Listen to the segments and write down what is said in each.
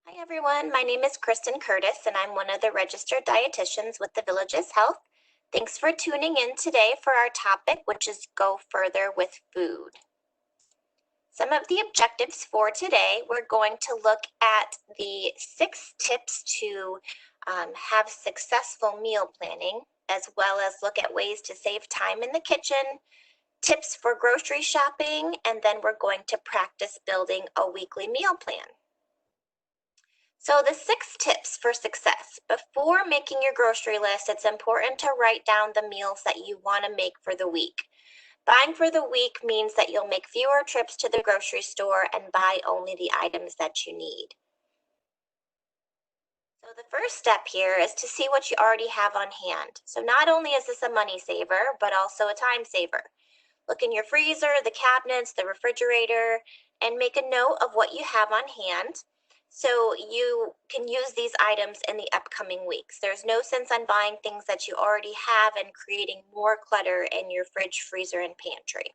Hi everyone, my name is Kristen Curtis and I'm one of the registered dietitians with the Villages Health. Thanks for tuning in today for our topic, which is Go Further with Food. Some of the objectives for today, we're going to look at the 6 tips to have successful meal planning, as well as look at ways to save time in the kitchen, tips for grocery shopping, and then we're going to practice building a weekly meal plan. So the 6 tips for success. Before making your grocery list, it's important to write down the meals that you want to make for the week. Buying for the week means that you'll make fewer trips to the grocery store and buy only the items that you need. So the first step here is to see what you already have on hand. So not only is this a money saver, but also a time saver. Look in your freezer, the cabinets, the refrigerator, and make a note of what you have on hand so you can use these items in the upcoming weeks. There's no sense on buying things that you already have and creating more clutter in your fridge, freezer, and pantry.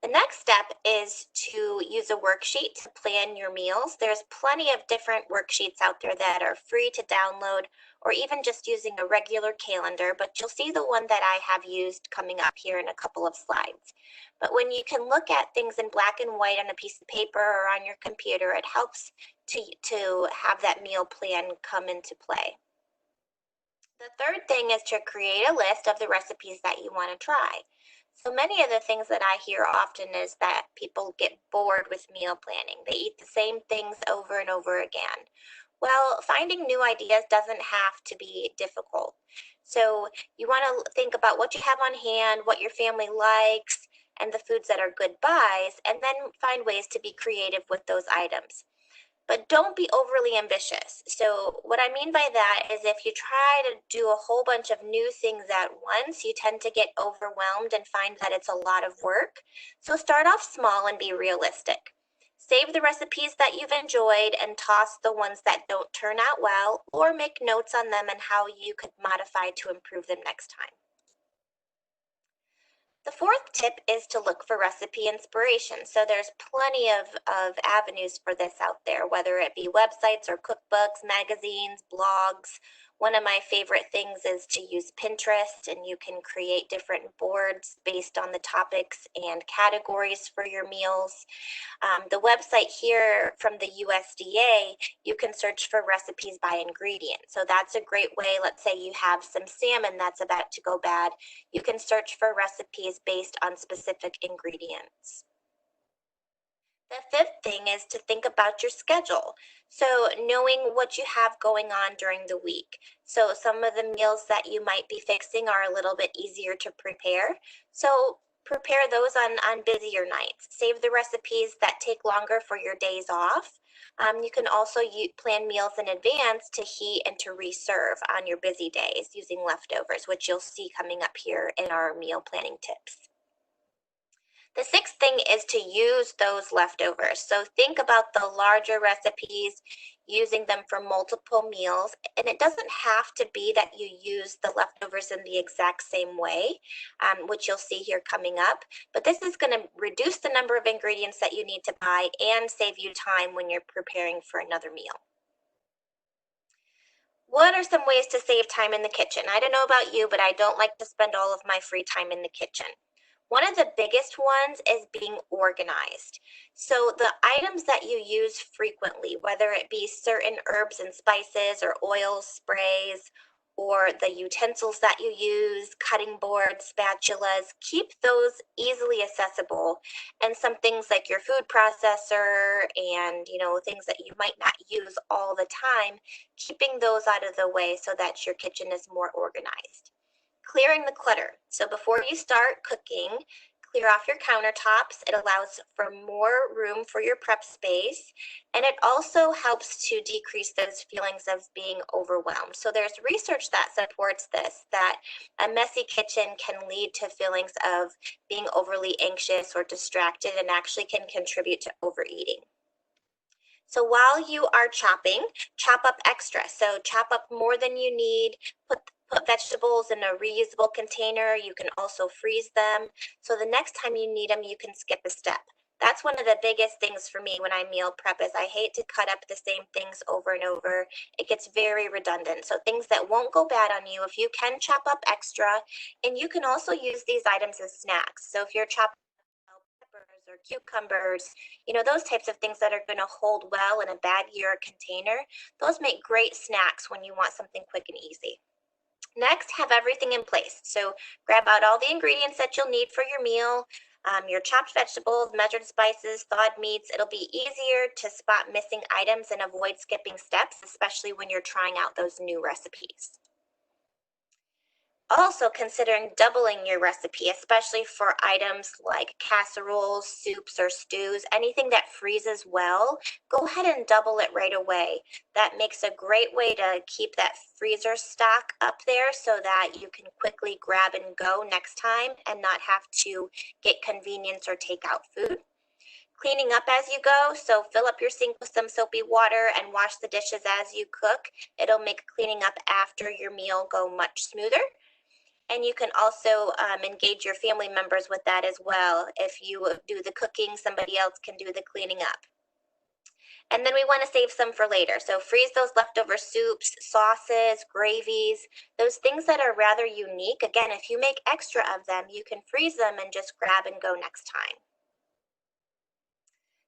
The next step is to use a worksheet to plan your meals. There's plenty of different worksheets out there that are free to download, or even just using a regular calendar, but you'll see the one that I have used coming up here in a couple of slides. But when you can look at things in black and white on a piece of paper or on your computer, it helps to have that meal plan come into play. The third thing is to create a list of the recipes that you want to try. So many of the things that I hear often is that people get bored with meal planning. They eat the same things over and over again. Well, finding new ideas doesn't have to be difficult. So you want to think about what you have on hand, what your family likes, and the foods that are good buys, and then find ways to be creative with those items. But don't be overly ambitious. So what I mean by that is if you try to do a whole bunch of new things at once, you tend to get overwhelmed and find that it's a lot of work. So start off small and be realistic. Save the recipes that you've enjoyed and toss the ones that don't turn out well, or make notes on them and how you could modify to improve them next time. The fourth tip is to look for recipe inspiration. So there's plenty of avenues for this out there, whether it be websites or cookbooks, magazines, blogs. One of my favorite things is to use Pinterest, and you can create different boards based on the topics and categories for your meals. The website here from the USDA, you can search for recipes by ingredient. So that's a great way. Let's say you have some salmon that's about to go bad. You can search for recipes based on specific ingredients. The fifth thing is to think about your schedule. So, knowing what you have going on during the week. So, some of the meals that you might be fixing are a little bit easier to prepare. So, prepare those on busier nights. Save the recipes that take longer for your days off. You can also plan meals in advance to heat and to reserve on your busy days using leftovers, which you'll see coming up here in our meal planning tips. The sixth thing is to use those leftovers. So think about the larger recipes, using them for multiple meals. And it doesn't have to be that you use the leftovers in the exact same way, which you'll see here coming up. But this is going to reduce the number of ingredients that you need to buy and save you time when you're preparing for another meal. What are some ways to save time in the kitchen? I don't know about you, but I don't like to spend all of my free time in the kitchen. One of the biggest ones is being organized. So the items that you use frequently, whether it be certain herbs and spices or oils, sprays, or the utensils that you use, cutting boards, spatulas, keep those easily accessible. And some things like your food processor and, things that you might not use all the time, keeping those out of the way so that your kitchen is more organized. Clearing the clutter. So before you start cooking, clear off your countertops. It allows for more room for your prep space, and it also helps to decrease those feelings of being overwhelmed. So there's research that supports this, that a messy kitchen can lead to feelings of being overly anxious or distracted and actually can contribute to overeating. So while you are chopping, chop up extra. So chop up more than you need. Put vegetables in a reusable container. You can also freeze them. So the next time you need them, you can skip a step. That's one of the biggest things for me when I meal prep is I hate to cut up the same things over and over. It gets very redundant. So things that won't go bad on you, if you can chop up extra, and you can also use these items as snacks. So if you're chopping bell peppers or cucumbers, those types of things that are going to hold well in a baggie or a container, those make great snacks when you want something quick and easy. Next, have everything in place. So grab out all the ingredients that you'll need for your meal, your chopped vegetables, measured spices, thawed meats. It'll be easier to spot missing items and avoid skipping steps, especially when you're trying out those new recipes. Also considering doubling your recipe, especially for items like casseroles, soups, or stews, anything that freezes well, go ahead and double it right away. That makes a great way to keep that freezer stock up there so that you can quickly grab and go next time and not have to get convenience or take out food. Cleaning up as you go, so fill up your sink with some soapy water and wash the dishes as you cook. It'll make cleaning up after your meal go much smoother. And you can also engage your family members with that as well. If you do the cooking, somebody else can do the cleaning up. And then we want to save some for later. So freeze those leftover soups, sauces, gravies, those things that are rather unique. Again, if you make extra of them, you can freeze them and just grab and go next time.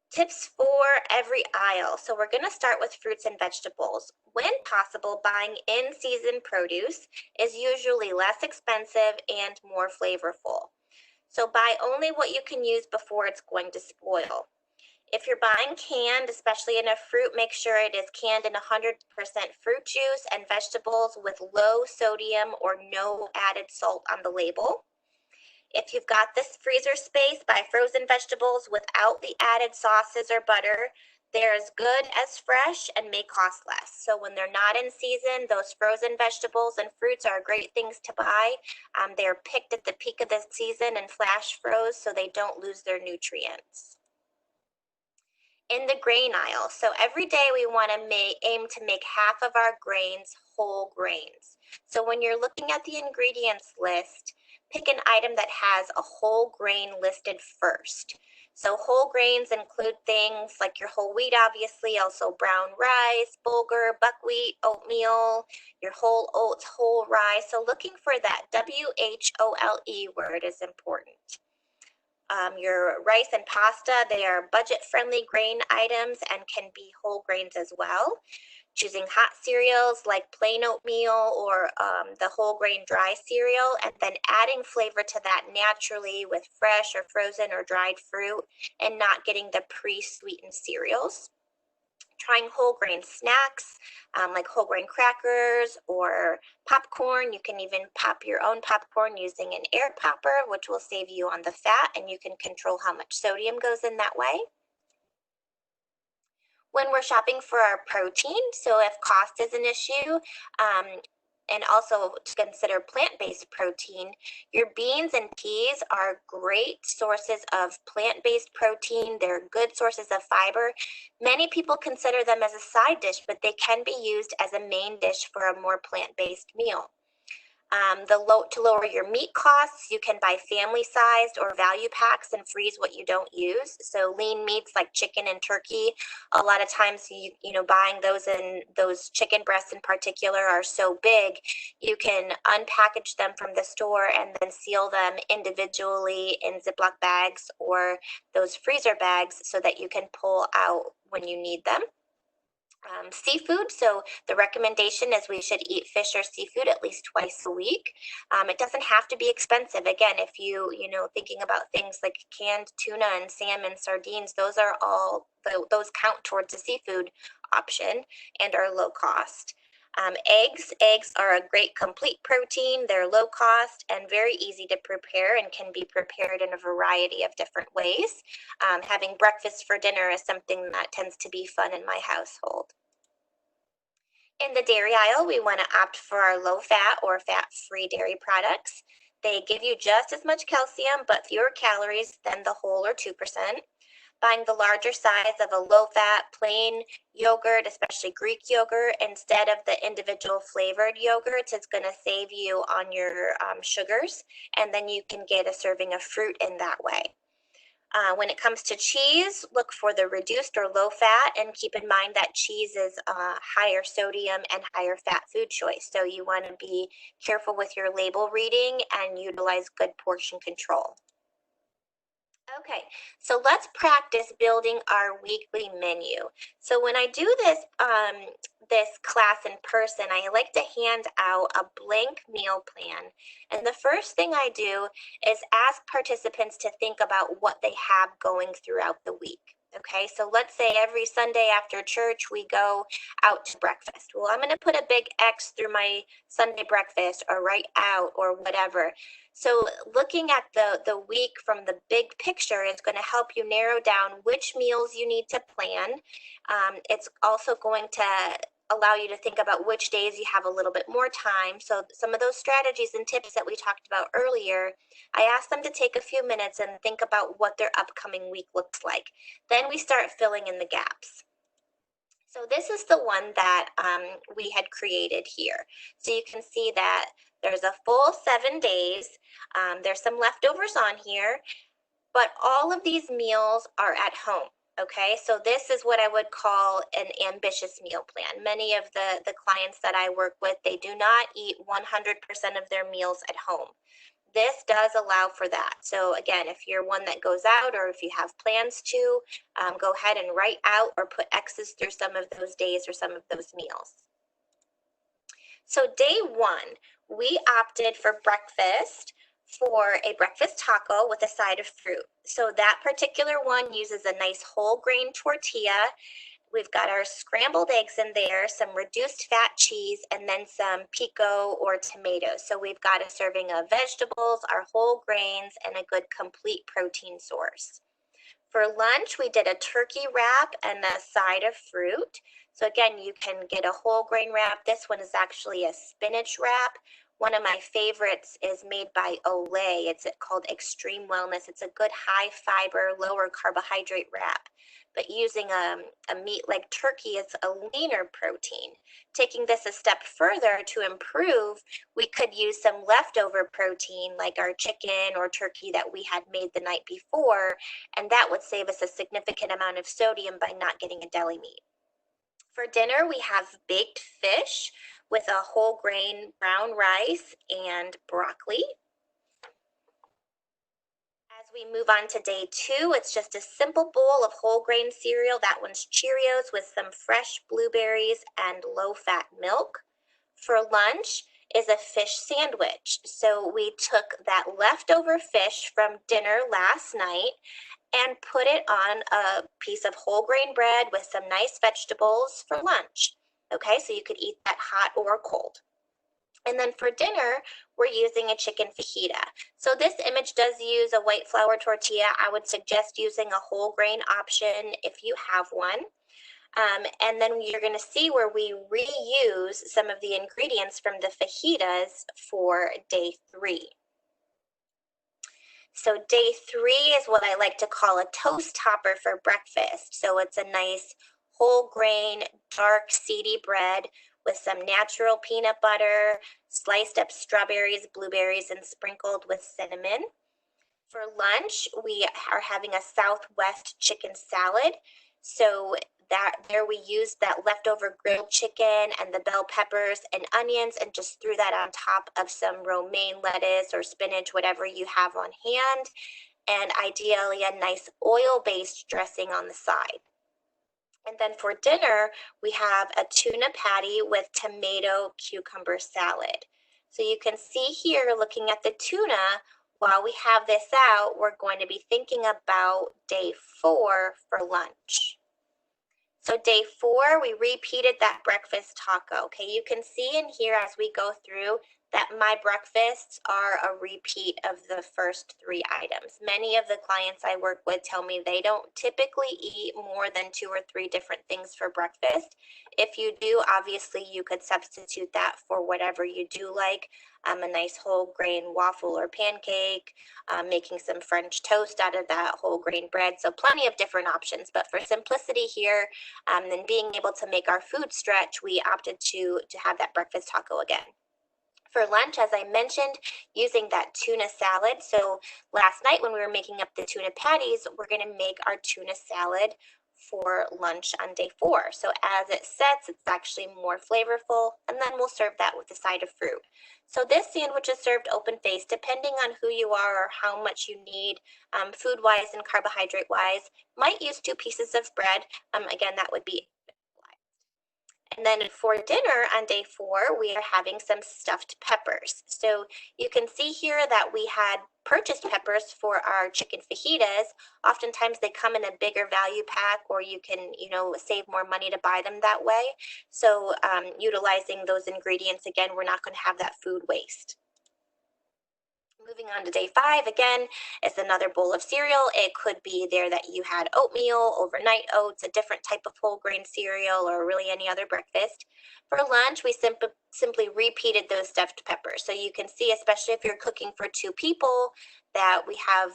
Tips for every aisle. So we're going to start with fruits and vegetables. When possible, buying in-season produce is usually less expensive and more flavorful. So buy only what you can use before it's going to spoil. If you're buying canned, especially in a fruit, make sure it is canned in 100% fruit juice and vegetables with low sodium or no added salt on the label. If you've got this freezer space, buy frozen vegetables without the added sauces or butter. They're as good as fresh and may cost less. So when they're not in season, those frozen vegetables and fruits are great things to buy. They're picked at the peak of the season and flash froze so they don't lose their nutrients. In the grain aisle, so every day we want to aim to make half of our grains whole grains. So when you're looking at the ingredients list, pick an item that has a whole grain listed first. So whole grains include things like your whole wheat, obviously, also brown rice, bulgur, buckwheat, oatmeal, your whole oats, whole rye. So looking for that WHOLE word is important. Your rice and pasta, they are budget-friendly grain items and can be whole grains as well. Choosing hot cereals like plain oatmeal or the whole grain dry cereal, and then adding flavor to that naturally with fresh or frozen or dried fruit and not getting the pre-sweetened cereals. Trying whole grain snacks like whole grain crackers or popcorn. You can even pop your own popcorn using an air popper, which will save you on the fat, and you can control how much sodium goes in that way. When we're shopping for our protein, so if cost is an issue, and also to consider plant-based protein, your beans and peas are great sources of plant-based protein. They're good sources of fiber. Many people consider them as a side dish, but they can be used as a main dish for a more plant-based meal. To lower your meat costs, you can buy family-sized or value packs and freeze what you don't use. So lean meats like chicken and turkey, a lot of times buying those, and those chicken breasts in particular are so big, you can unpackage them from the store and then seal them individually in Ziploc bags or those freezer bags so that you can pull out when you need them. Seafood, so the recommendation is we should eat fish or seafood at least twice a week. It doesn't have to be expensive. Again, if thinking about things like canned tuna and salmon, sardines, those are all, those count towards a seafood option and are low cost. Eggs are a great complete protein. They're low cost and very easy to prepare and can be prepared in a variety of different ways. Having breakfast for dinner is something that tends to be fun in my household. In the dairy aisle, we want to opt for our low-fat or fat-free dairy products. They give you just as much calcium but fewer calories than the whole or 2%. Buying the larger size of a low-fat plain yogurt, especially Greek yogurt, instead of the individual flavored yogurts, it's going to save you on your sugars, and then you can get a serving of fruit in that way. When it comes to cheese, look for the reduced or low fat, and keep in mind that cheese is a higher sodium and higher fat food choice. So you want to be careful with your label reading and utilize good portion control. Okay, so let's practice building our weekly menu. So when I do this class in person, I like to hand out a blank meal plan. And the first thing I do is ask participants to think about what they have going throughout the week. Okay, so let's say every Sunday after church we go out to breakfast. Well, I'm going to put a big X through my Sunday breakfast or write out or whatever. So looking at the week from the big picture is going to help you narrow down which meals you need to plan. It's also going to allow you to think about which days you have a little bit more time. So some of those strategies and tips that we talked about earlier, I asked them to take a few minutes and think about what their upcoming week looks like. Then we start filling in the gaps. So this is the one that we had created here. So you can see that there's a full 7 days. There's some leftovers on here, but all of these meals are at home. Okay, so this is what I would call an ambitious meal plan. Many of the clients that I work with, they do not eat 100% of their meals at home. This does allow for that. So again, if you're one that goes out or if you have plans to, go ahead and write out or put X's through some of those days or some of those meals. So day one, we opted for breakfast for a breakfast taco with a side of fruit. So that particular one uses a nice whole grain tortilla. We've got our scrambled eggs in there, some reduced fat cheese, and then some pico or tomatoes. So we've got a serving of vegetables, our whole grains, and a good complete protein source. For lunch, we did a turkey wrap and a side of fruit. So again, you can get a whole grain wrap. This one is actually a spinach wrap. One of my favorites is made by Olay. It's called Extreme Wellness. It's a good high fiber, lower carbohydrate wrap. But using a meat like turkey, it's a leaner protein. Taking this a step further to improve, we could use some leftover protein like our chicken or turkey that we had made the night before, and that would save us a significant amount of sodium by not getting a deli meat. For dinner, we have baked fish with a whole grain brown rice and broccoli. As we move on to day two, it's just a simple bowl of whole grain cereal. That one's Cheerios with some fresh blueberries and low-fat milk. For lunch is a fish sandwich. So we took that leftover fish from dinner last night and put it on a piece of whole grain bread with some nice vegetables for lunch. Okay, so you could eat that hot or cold. And then for dinner, we're using a chicken fajita. So this image does use a white flour tortilla. I would suggest using a whole grain option if you have one. And then you're going to see where we reuse some of the ingredients from the fajitas for day three. So day three is what I like to call a toast topper for breakfast. So it's a nice whole grain, dark, seedy bread with some natural peanut butter, sliced up strawberries, blueberries, and sprinkled with cinnamon. For lunch, we are having a Southwest chicken salad. So there we used that leftover grilled chicken and the bell peppers and onions and just threw that on top of some romaine lettuce or spinach, whatever you have on hand, and ideally a nice oil-based dressing on the side. And then for dinner, we have a tuna patty with tomato cucumber salad. So you can see here, looking at the tuna, while we have this out, we're going to be thinking about day four for lunch. So day four, we repeated that breakfast taco. Okay, you can see in here as we go through that my breakfasts are a repeat of the first three items. Many of the clients I work with tell me they don't typically eat more than 2 or 3 different things for breakfast. If you do, obviously you could substitute that for whatever you do like. A nice whole grain waffle or pancake, making some French toast out of that whole grain bread. So plenty of different options, but for simplicity here, and being able to make our food stretch, we opted to have that breakfast taco again. For lunch, as I mentioned, using that tuna salad. So last night when we were making up the tuna patties, we're going to make our tuna salad for lunch on day 4. So as it sets, it's actually more flavorful, and then we'll serve that with a side of fruit. So this sandwich is served open-faced, depending on who you are or how much you need food-wise and carbohydrate-wise. Might use 2 pieces of bread. Again, that would be. And then for dinner on day 4, we are having some stuffed peppers. So you can see here that we had purchased peppers for our chicken fajitas. Oftentimes they come in a bigger value pack, or you can, save more money to buy them that way. So utilizing those ingredients, again, we're not going to have that food waste. Moving on to day 5, again, it's another bowl of cereal. It could be there that you had oatmeal, overnight oats, a different type of whole grain cereal, or really any other breakfast. For lunch, we simply repeated those stuffed peppers. So you can see, especially if you're cooking for 2 people, that we have,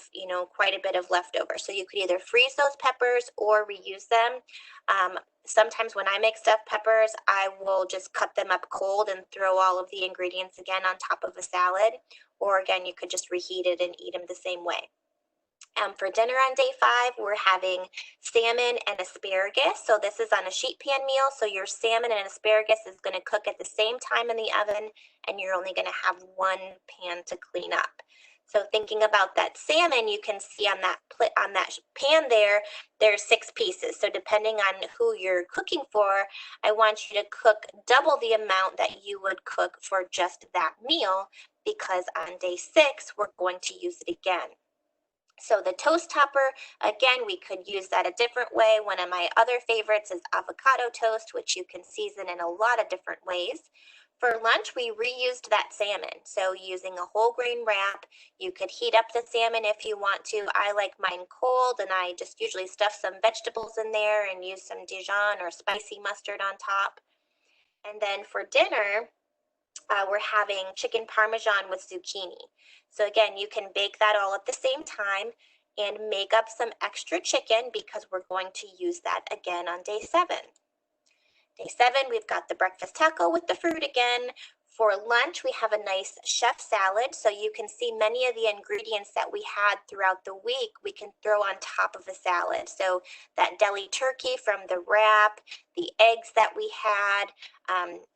quite a bit of leftover. So you could either freeze those peppers or reuse them. Sometimes when I make stuffed peppers, I will just cut them up cold and throw all of the ingredients again on top of a salad. Or again, you could just reheat it and eat them the same way. For dinner on day 5, we're having salmon and asparagus. So this is on a sheet pan meal. So your salmon and asparagus is going to cook at the same time in the oven, and you're only going to have 1 pan to clean up. So thinking about that salmon, you can see on that pan there's 6 pieces. So depending on who you're cooking for, I want you to cook double the amount that you would cook for just that meal, because on day 6, we're going to use it again. So the toast topper, again, we could use that a different way. One of my other favorites is avocado toast, which you can season in a lot of different ways. For lunch, we reused that salmon. So using a whole grain wrap, you could heat up the salmon if you want to. I like mine cold, and I just usually stuff some vegetables in there and use some Dijon or spicy mustard on top. And then for dinner, we're having chicken parmesan with zucchini. So again, you can bake that all at the same time and make up some extra chicken, because we're going to use that again on day 7. Day 7, we've got the breakfast taco with the fruit again. For lunch, we have a nice chef salad. So you can see many of the ingredients that we had throughout the week, we can throw on top of a salad. So that deli turkey from the wrap, the eggs that we had,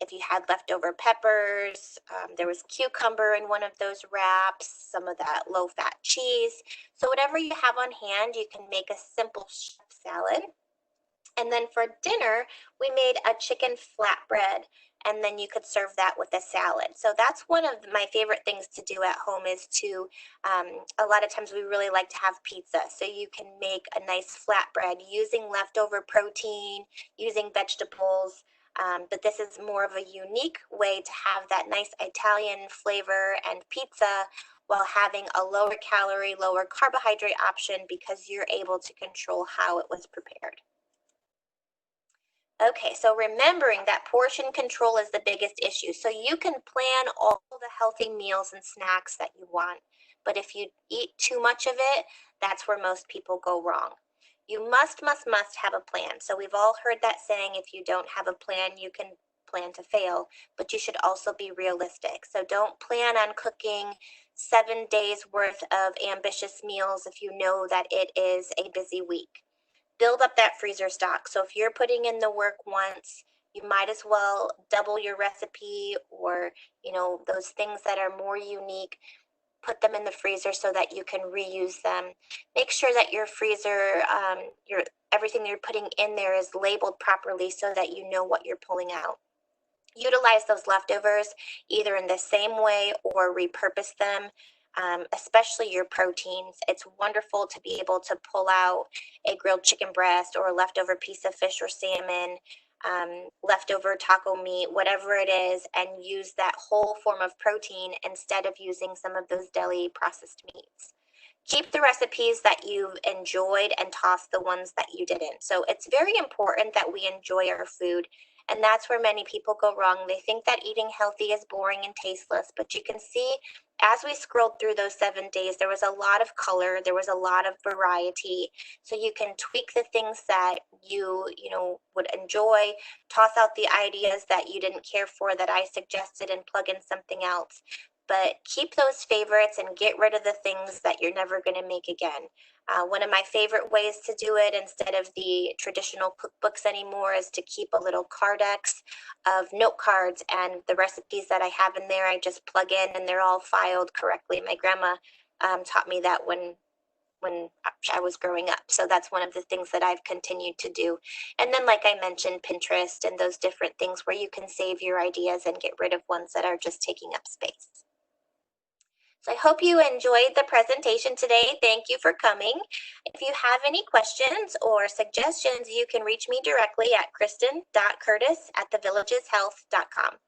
if you had leftover peppers, there was cucumber in one of those wraps, some of that low-fat cheese. So whatever you have on hand, you can make a simple chef salad. And then for dinner, we made a chicken flatbread, and then you could serve that with a salad. So that's one of my favorite things to do at home, is to, a lot of times we really like to have pizza. So you can make a nice flatbread using leftover protein, using vegetables. But this is more of a unique way to have that nice Italian flavor and pizza, while having a lower calorie, lower carbohydrate option, because you're able to control how it was prepared. Okay, so remembering that portion control is the biggest issue. So you can plan all the healthy meals and snacks that you want, but if you eat too much of it, that's where most people go wrong. You must have a plan. So we've all heard that saying, if you don't have a plan, you can plan to fail, but you should also be realistic. So don't plan on cooking 7 days worth of ambitious meals if you know that it is a busy week. Build up that freezer stock. So if you're putting in the work once, you might as well double your recipe, or, those things that are more unique, put them in the freezer so that you can reuse them. Make sure that your freezer, everything you're putting in there is labeled properly so that you know what you're pulling out. Utilize those leftovers either in the same way or repurpose them. Especially your proteins. It's wonderful to be able to pull out a grilled chicken breast or a leftover piece of fish or salmon, leftover taco meat, whatever it is, and use that whole form of protein instead of using some of those deli processed meats. Keep the recipes that you've enjoyed and toss the ones that you didn't. So it's very important that we enjoy our food. And that's where many people go wrong. They think that eating healthy is boring and tasteless, but you can see as we scrolled through those 7 days, there was a lot of color, there was a lot of variety. So you can tweak the things that you would enjoy, toss out the ideas that you didn't care for that I suggested, and plug in something else. But keep those favorites and get rid of the things that you're never going to make again. One of my favorite ways to do it instead of the traditional cookbooks anymore is to keep a little Cardex of note cards, and the recipes that I have in there, I just plug in and they're all filed correctly. My grandma taught me that when I was growing up. So that's one of the things that I've continued to do. And then, like I mentioned, Pinterest and those different things where you can save your ideas and get rid of ones that are just taking up space. So I hope you enjoyed the presentation today. Thank you for coming. If you have any questions or suggestions, you can reach me directly at kristen.curtis@thevillageshealth.com.